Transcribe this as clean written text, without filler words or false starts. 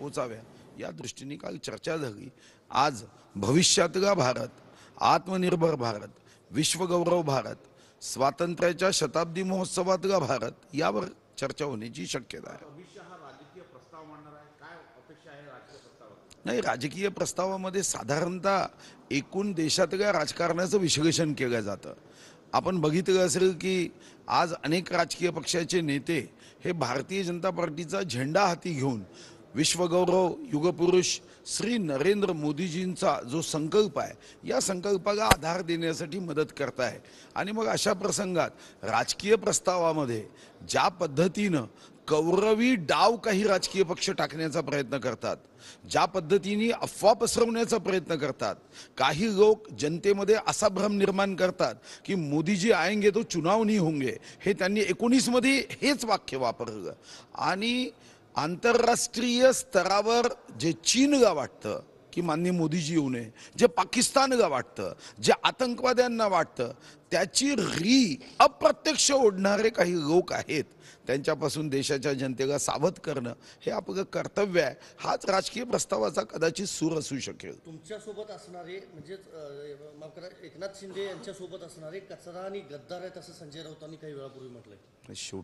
पोचाव्या या दृष्टीने काल चर्चा झाली। आज भविष्यातला भारत, आत्मनिर्भर भारत, विश्वगौरव भारत, स्वातंत्र्याच्या शताब्दी महोत्सवातला भारत यावर चर्चा होण्याची शक्यता आहे। अमित शहा राजकीय प्रस्ताव मांडणार आहे, काय अपेक्षा आहे राजकीय प्रस्तावात? नाही, राजकीय प्रस्तावामध्ये साधारणतः एकूण देशातल्या राजकारणाचं विश्लेषण केलं जातं। आपण बघितलं असेल की आज अनेक राजकीय पक्षाचे नेते हे भारतीय जनता पार्टीचा झेंडा हाती घेऊन विश्वगौरव युगपुरुष श्री नरेंद्र मोदीजींचा जो संकल्प आहे या संकल्पाला आधार देण्यासाठी मदत करताय। आणि मग अशा प्रसंगात राजकीय प्रस्तावामध्ये ज्या पद्धतीनं कौरवी डाव काही राजकीय पक्ष टाकण्याचा प्रयत्न करतात, ज्या पद्धतीने अफवा पसरवण्याचा प्रयत्न करतात, काही लोक जनतेमध्ये असा भ्रम निर्माण करतात की मोदीजी आएंगे तो चुनाव नहीं होंगे, हे त्यांनी 19 मध्ये हेच वाक्य वापरलं। आणि आंतरराष्ट्रीय स्तरावर जे चीनला वाटतं की माननीय मोदीजी येऊ नये, जे पाकिस्तानला वाटतं, जे आतंकवाद्यांना वाटतं, त्याची अप्रत्यक्ष ओढणारे काही लोक आहेत। त्यांच्यापासून देशाच्या जनतेला सावध करणं हे आपलं कर्तव्य आहे। हाच राजकीय प्रस्तावाचा कदाचित सूर असू शकेल। तुमच्यासोबत असणारे म्हणजे माफ करा, एकनाथ शिंदे यांच्यासोबत असणारे कचरा आणि गद्दार आहेत असं संजय राऊतांनी काही वेळापूर्वी म्हटलंय। शेवटी